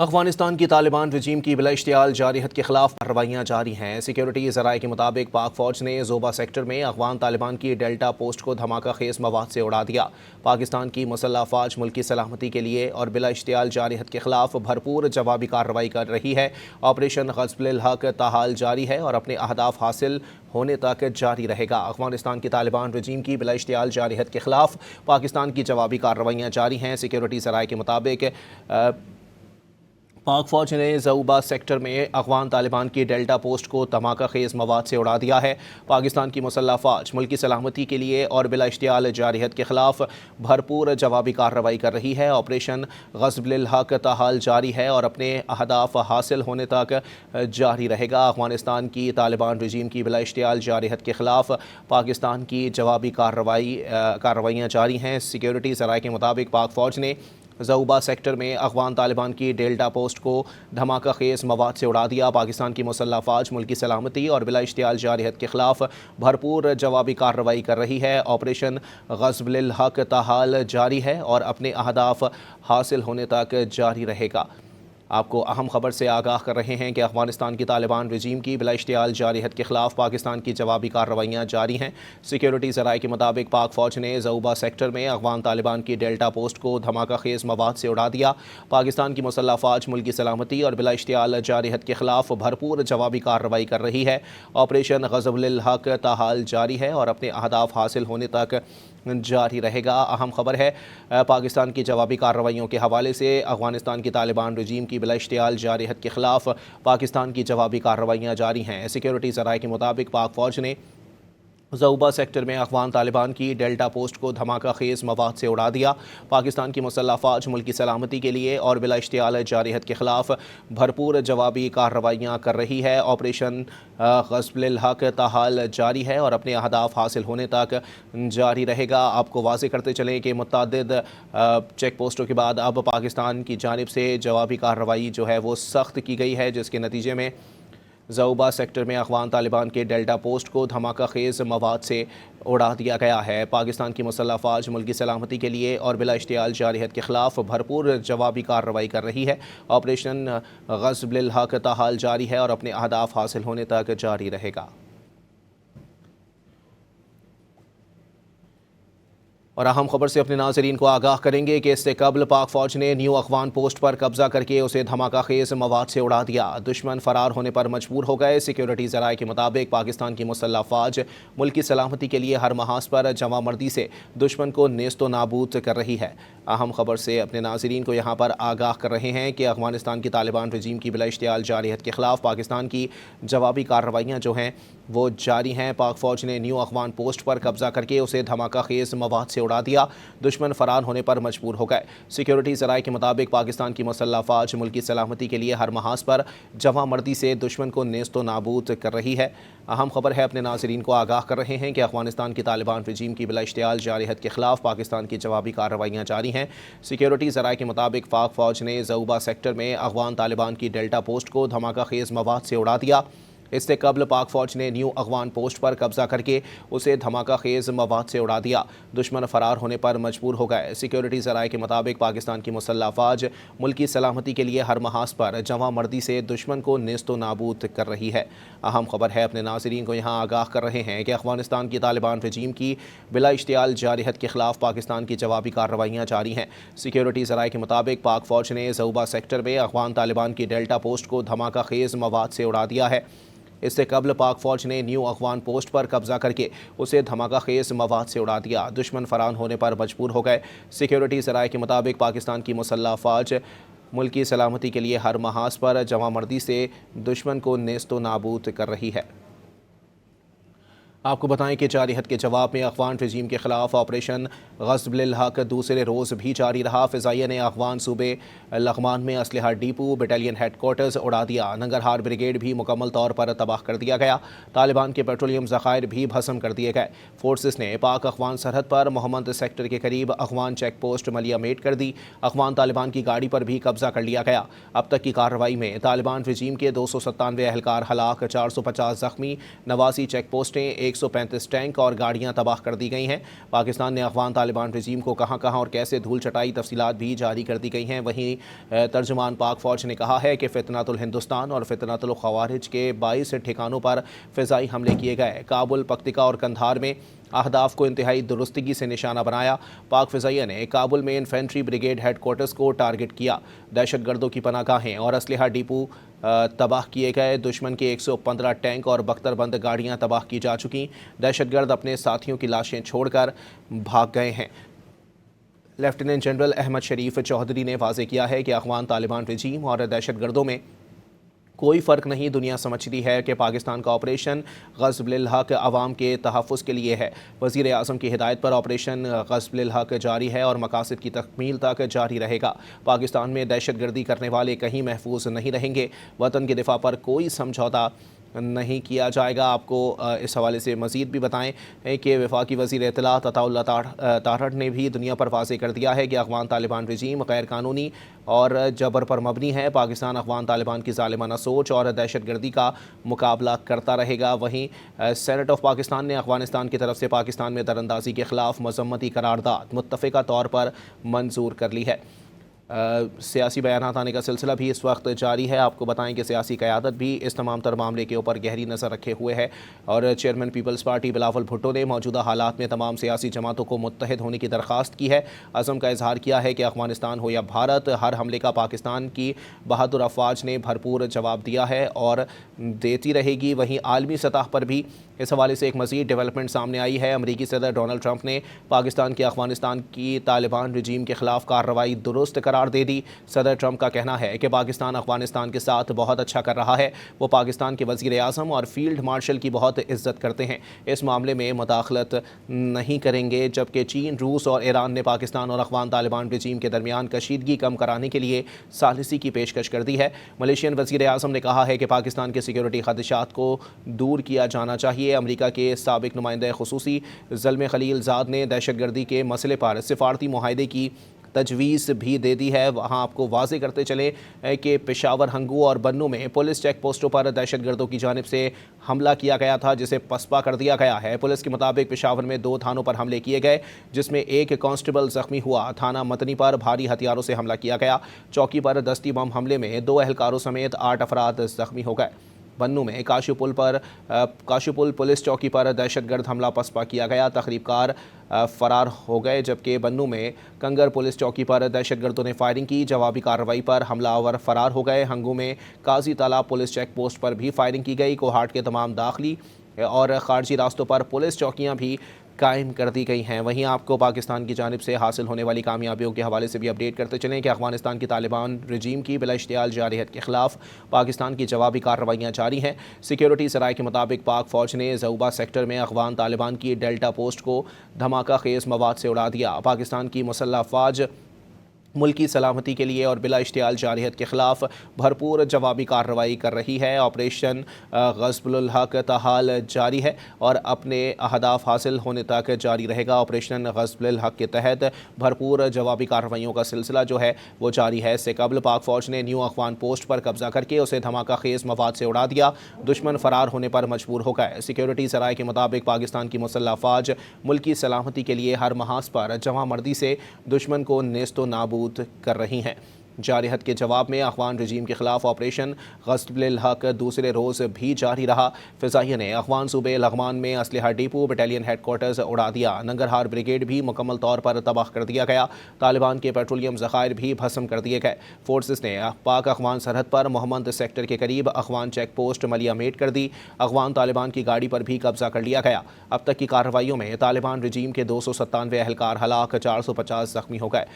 अफगानिस्तान की तालिबान रजीम की बिला इश्तियाल जारहत के खिलाफ कार्रवाइयाँ जारी हैं। सिक्योरिटी ज़राए के मुताबिक पाक फ़ौज ने ज़ोबा सेक्टर में अफगान तालिबान की डेल्टा पोस्ट को धमाका खेज़ मवाद से उड़ा दिया। पाकिस्तान की मुसल्लह फ़ौज मुल्क की सलामती के लिए और बिला इश्तियाल जारहत के खिलाफ भरपूर जवाबी कार्रवाई कर रही है। ऑपरेशन ग़ज़्बुल हक़ ताहाल जारी है और अपने अहदाफ हासिल होने तक जारी रहेगा। अफगानिस्तान की तालिबान रजीम की बिला इश्तियाल जारहत के खिलाफ पाकिस्तान की जवाबी कार्रवाइयाँ जारी हैं। सिक्योरिटी ज़राए के मुताबिक पाक फ़ौज ने ज़ऊबा सेक्टर में अफ़गान तालिबान की डेल्टा पोस्ट को धमाका खेज़ मवाद से उड़ा दिया है। पाकिस्तान की मुसल्लह फ़ौज मुल्क की सलामती के लिए और बिला इश्तियाल जारहत के खिलाफ भरपूर जवाबी कार्रवाई कर रही है। ऑपरेशन ग़ज़्बुल हक़ ताहाल जारी है और अपने अहदाफ हासिल होने तक जारी रहेगा। अफ़गानिस्तान की तालिबान रजीम की बिला इश्तियाल जारहत के खिलाफ पाकिस्तान की जवाबी कार्रवाइयाँ जारी हैं। सिक्योरिटी ज़राए के मुताबिक पाक फ़ौज ने ज़ऊबा सेक्टर में अफ़गान तालिबान की डेल्टा पोस्ट को धमाका खेज़ मवाद से उड़ा दिया। पाकिस्तान की मुसल्लह फ़ौज मुल्क की सलामती और बिला इश्तियाल जारहत के खिलाफ भरपूर जवाबी कार्रवाई कर रही है। ऑपरेशन ग़ज़्बुल हक़ ताहाल जारी है और अपने अहदाफ हासिल होने तक जारी रहेगा। आपको अहम खबर से आगाह कर रहे हैं कि अफ़गानिस्तान की तालिबान रजीम की बिला इश्तियाल जारहत के खिलाफ पाकिस्तान की जवाबी कार्रवाइयाँ जारी हैं। सिक्योरिटी ज़राए के मुताबिक पाक फ़ौज ने ज़ऊबा सेक्टर में अफ़गान तालिबान की डेल्टा पोस्ट को धमाका खेज़ मवाद से उड़ा दिया। पाकिस्तान की मुसल्लह फ़ौज मुल्क की सलामती और बिला इश्तियाल जारहत के खिलाफ भरपूर जवाबी कार्रवाई कर रही है। ऑपरेशन ग़ज़्बुल हक़ ताहाल जारी है और अपने अहदाफ हासिल होने तक जारी रहेगा। अहम खबर है पाकिस्तान की जवाबी कार्रवाइयों के हवाले से अफ़गानिस्तान की तालिबान रजीम की बिला इश्तियाल जारहत के खिलाफ पाकिस्तान की जवाबी कार्रवाइयाँ जारी हैं। सिक्योरिटी ज़राए के मुताबिक पाक फ़ौज ने ज़ऊबा सेक्टर में अफ़गान तालिबान की डेल्टा पोस्ट को धमाका खेज़ मवाद से उड़ा दिया। पाकिस्तान की मुसल्लह फ़ौज मुल्क की सलामती के लिए और बिला इश्तियाल जारहत के खिलाफ भरपूर जवाबी कार्रवाइयाँ कर रही है। ऑपरेशन ग़ज़्बुल हक़ ताहाल जारी है और अपने अहदाफ हासिल होने तक जारी रहेगा। आपको वाज़ेह करते चलें कि मुतअद्दिद चेक पोस्टों के बाद अब पाकिस्तान की जानिब से जवाबी कार्रवाई जो है वो सख्त की गई है, जिसके नतीजे में ज़ऊबा सेक्टर में अफ़गान तालिबान के डेल्टा पोस्ट को धमाका खेज़ मवाद से उड़ा दिया गया है। पाकिस्तान की मुसल्लह फ़ौज मुल्क की सलामती के लिए और बिला इश्तियाल जारहत के खिलाफ भरपूर जवाबी कार्रवाई कर रही है। ऑपरेशन ग़ज़्बुल हक़ ताहाल जारी है और अपने अहदाफ हासिल होने तक जारी रहेगा। और अहम खबर से अपने नाज़रीन को आगाह करेंगे कि इससे कबल पाक फ़ौज ने न्यू अफ़गान पोस्ट पर कब्ज़ा करके उसे धमाका खेज़ मवाद से उड़ा दिया। दुश्मन फ़रार होने पर मजबूर हो गए। सिक्योरिटी ज़राए के मुताबिक पाकिस्तान की मुसल्लह फ़ौज मुल्क की सलामती के लिए हर महाज पर जमा मर्दी से दुश्मन को नेस्तो नाबूद कर रही है। अहम खबर से अपने नाज़रीन को यहाँ पर आगाह कर रहे हैं कि अफ़गानिस्तान की तालिबान रजीम की बिला इश्तियाल जारहत के खिलाफ पाकिस्तान की जवाबी कार्रवाइयाँ जो हैं वो जारी हैं। पाक फ़ौज ने न्यू अफ़गान पोस्ट पर कब्ज़ा करके उसे धमाका खेज़ मवाद से उड़ा दिया। दुश्मन फरार होने पर मजबूर हो गए। सिक्योरिटी ज़राए के मुताबिक पाकिस्तान की मुसल्लह फ़ौज मुल्क की सलामती के लिए हर महाज पर जमा मर्दी से दुश्मन को नेस्तो नाबूद कर रही है। अहम खबर है अपने नाज़रीन को आगाह कर रहे हैं कि अफ़गानिस्तान की तालिबान रजीम की बिला इश्तियाल जारहत के खिलाफ पाकिस्तान की जवाबी कार्रवाइयाँ जारी हैं। सिक्योरिटी ज़राए के मुताबिक पाक फ़ौज ने ज़ऊबा सेक्टर में अफ़गान तालिबान की डेल्टा पोस्ट को धमाका खेज़ मवाद से उड़ा दिया। इससे कबल पाक फ़ौज ने न्यू अफ़गान पोस्ट पर कब्ज़ा करके उसे धमाका खेज़ मवाद से उड़ा दिया। दुश्मन फ़रार होने पर मजबूर हो गए। सिक्योरिटी ज़राए के मुताबिक पाकिस्तान की मुसल्लह फ़ौज मुल्क की सलामती के लिए हर महाज पर जमा मर्दी से दुश्मन को नेस्तो नाबूद कर रही है। अहम खबर है अपने नाज़रीन को यहाँ आगाह कर रहे हैं कि अफ़गानिस्तान की तालिबान रजीम की बिला इश्तियाल जारहत के खिलाफ पाकिस्तान की जवाबी कार्रवाइयाँ जारी हैं। सिक्योरिटी ज़राए के मुताबिक पाक फ़ौज ने ज़ऊबा सेक्टर में अफ़गान तालिबान की डेल्टा पोस्ट को धमाका खेज़ मवाद से उड़ा दिया है। इससे कबल पाक फ़ौज ने न्यू अफ़गान पोस्ट पर कब्ज़ा करके उसे धमाका खेज़ मवाद से उड़ा दिया। दुश्मन फरार होने पर मजबूर हो गए। सिक्योरिटी ज़राए के मुताबिक पाकिस्तान की मुसल्लह फ़ौज मुल्क की सलामती के लिए हर महाज पर जमा मर्दी से दुश्मन को नेस्तो नाबूद कर रही है। आपको बताएं कि जारहत के जवाब में अफ़गान रजीम के खिलाफ ऑपरेशन ग़ज़्बुल हक़ दूसरे रोज़ भी जारी रहा। फ़िज़ाइया ने अफ़गान सूबे लग़मान में असलहा डिपो बटालियन हेडकोार्टर्स उड़ा दिया। नंगरहार ब्रिगेड भी मुकम्मल तौर पर तबाह कर दिया गया। तालिबान के पेट्रोलियम ज़ख़ायर भी भस्म कर दिए गए। फोर्सेस ने पाक अफ़गान सरहद पर मोहम्मद सेक्टर के करीब अफ़गान चेक पोस्ट मलिया मेट कर दी। अफ़गान तालिबान की गाड़ी पर भी कब्ज़ा कर लिया गया। अब तक की कार्रवाई में तालिबान रजीम के 297 एहलकार हलाक, 450 ज़ख्मी, 89 चेक पोस्टें, 135 टैंक और गाड़ियां तबाह कर दी गई हैं। पाकिस्तान ने अफगान तालिबान रजीम को कहां और कैसे धूल चटाई, तफसीलात भी जारी कर दी गई हैं। वहीं तर्जुमान पाक फ़ौज ने कहा है कि फितनातुल हिंदुस्तान और फितनातुल ख़वारिज के 22 ठिकानों पर फ़िज़ाई हमले किए गए। काबुल, पख्तिका और कंधार में अहदाफ को इंतहाई दुरुस्तगी से निशाना बनाया। पाक फ़िज़ाइया ने काबुल में इन्फेंट्री ब्रिगेड हेडक्वार्टर्स को टारगेट किया। दहशतगर्दों की पनागाहें और असलहा डिपो तबाह किए गए। दुश्मन के 115 टैंक और बख्तरबंद गाड़ियां तबाह की जा चुकी। दहशतगर्द अपने साथियों की लाशें छोड़कर भाग गए हैं। लेफ्टिनेंट जनरल अहमद शरीफ चौधरी ने वाज़ेह किया है कि अफ़गान तालिबान रजीम और दहशतगर्दों में कोई फ़र्क नहीं। दुनिया समझती है कि पाकिस्तान का ऑपरेशन ग़ज़्ब-उल हक़ अवाम के तहफ़्फ़ुज़ के लिए है। वज़ीर आज़म की हिदायत पर ऑपरेशन ग़ज़्ब-उल हक़ जारी है और मकासद की तकमील तक जारी रहेगा। पाकिस्तान में दहशतगर्दी करने वाले कहीं महफूज नहीं रहेंगे। वतन के दिफा पर कोई समझौता नहीं किया जाएगा। आपको इस हवाले से मज़ीद भी बताएं कि वफाकी वज़ीर इत्तलात अताउल्लाह ताहर ने भी दुनिया पर वाज़ेह कर दिया है कि अफ़गान तालिबान रजीम गैर कानूनी और जबर पर मबनी है। पाकिस्तान अफ़गान तालिबान की ज़ालिमाना सोच और दहशतगर्दी का मुकाबला करता रहेगा। वहीं सेनेट ऑफ पाकिस्तान ने अफ़गानिस्तान की तरफ से पाकिस्तान में दरअंदाज़ी के ख़िलाफ़ मज़म्मती करारदाद मुत्तफ़िक़ा तौर पर मंजूर कर ली है। सियासी बयानात आने का सिलसिला भी इस वक्त जारी है। आपको बताएं कि सियासी क़यादत भी इस तमाम तर मामले के ऊपर गहरी नज़र रखे हुए है और चेयरमैन पीपल्स पार्टी बिलावल भुट्टो ने मौजूदा हालात में तमाम सियासी जमातों को मुत्तहिद होने की दरख्वास्त की है। अज़म का इजहार किया है कि अफ़गानिस्तान हो या भारत, हर हमले का पाकिस्तान की बहादुर अफवाज ने भरपूर जवाब दिया है और देती रहेगी। वहीं आलमी सतह पर भी इस हवाले से एक मज़ीद डेवलपमेंट सामने आई है। अमरीकी सदर डोनाल्ड ट्रंप ने पाकिस्तान की अफ़गानिस्तान की तालिबान रजीम के ख़िलाफ़ कार्रवाई दुरुस्त करार दे दी। सदर ट्रंप का कहना है कि पाकिस्तान अफ़गानिस्तान के साथ बहुत अच्छा कर रहा है। वो पाकिस्तान के वज़ीर आज़म और फील्ड मार्शल की बहुत इज्जत करते हैं। इस मामले में मुदाखलत नहीं करेंगे। जबकि चीन, रूस और ईरान ने पाकिस्तान और अफ़गान तालिबान रजीम के दरमियान कशीदगी कम कराने के लिए सालिसी की पेशकश कर दी है। मलेशियन वज़ीर आज़म ने कहा है कि पाकिस्तान के सिक्योरिटी ख़दशात को दूर किया जाना चाहिए। अमरीका के साबिक नुमाइंदा खुसूसी ज़ल्मे खलीलज़ाद ने दहशतगर्दी के मसले पर सिफारती मुआहदे की तजवीज़ भी दे दी है। वहाँ आपको वाज़ेह करते चले कि पेशावर, हंगू और बन्नू में पुलिस चेक पोस्टों पर दहशतगर्दों की जानिब से हमला किया गया था, जिसे पसपा कर दिया गया है। पुलिस के मुताबिक पेशावर में 2 थानों पर हमले किए गए, जिसमें एक कांस्टेबल ज़ख्मी हुआ। थाना मतनी पर भारी हथियारों से हमला किया गया। चौकी पर दस्ती बम हमले में 2 एहलकारों समेत 8 अफराद ज़ख्मी हो गए। बन्नू में काशुपुल पुलिस चौकी पर दहशतगर्द हमला पसपा किया गया। तखरीबकार फ़रार हो गए, जबकि बन्नू में कंगर पुलिस चौकी पर दहशतगर्दों ने फायरिंग की। जवाबी कार्रवाई पर हमलावर फ़रार हो गए। हंगू में काजी तालाब पुलिस चेक पोस्ट पर भी फायरिंग की गई। कोहाट के तमाम दाखिली और खारजी रास्तों पर पुलिस चौकियाँ भी कायम कर दी गई हैं। वहीं आपको पाकिस्तान की जानिब से हासिल होने वाली कामयाबियों के हवाले से भी अपडेट करते चलें कि अफ़गानिस्तान की तालिबान रजीम की बिला इश्तियाल जारहियत के ख़िलाफ़ पाकिस्तान की जवाबी कार्रवाइयाँ जारी हैं। सिक्योरिटी सराय के मुताबिक पाक फ़ौज ने ज़ऊबा सेक्टर में अफ़गान तालिबान की डेल्टा पोस्ट को धमाका खेज़ मवाद से उड़ा दिया। पाकिस्तान की मुसल्लह अफ़वाज मुल्की सलामती के लिए और बिला इश्तियाल जारहियत के ख़िलाफ़ भरपूर जवाबी कार्रवाई कर रही है। ऑपरेशन ग़ज़्ब-उल हक़ ताहाल जारी है और अपने अहदाफ हासिल होने तक जारी रहेगा। ऑपरेशन ग़ज़्ब-उल हक़ के तहत भरपूर जवाबी कार्रवाइयों का सिलसिला जो है वो जारी है। इससे कबल पाक फ़ौज ने न्यू अफ़गान पोस्ट पर कब्ज़ा करके उसे धमाका खेज़ मवाद से उड़ा दिया। दुश्मन फ़रार होने पर मजबूर हो गए। सिक्योरिटी सराय के मुताबिक पाकिस्तान की मुसल्लह अफ़वाज मुल्की सलामती के लिए हर महाज पर जवां मर्दी से दुश्मन को नेस्तो नाबूद कर रही हैं। जारहियत के जवाब में अफ़गान रजीम के ख़िलाफ़ ऑपरेशन ग़ज़्ब-उल हक़ दूसरे रोज़ भी जारी रहा। फ़िज़ाइया ने अफ़गान सूबे लग़मान में असलहा डिपो, बटालियन हेडक्वार्टर्स उड़ा दिया। नंगरहार ब्रिगेड भी मुकम्मल तौर पर तबाह कर दिया गया। तालिबान के पेट्रोलियम ज़ख़ायर भी भस्म कर दिए गए। फोर्सेस ने पाक अफ़गान सरहद पर मोहम्मद सेक्टर के करीब अफ़गान चेक पोस्ट मलिया मेट कर दी। अफ़गान तालिबान की गाड़ी पर भी कब्ज़ा कर लिया गया। अब तक की कार्रवाइयों में तालिबान रजीम के 297 एहलकार हलाक, 450 ज़ख्मी हो गए।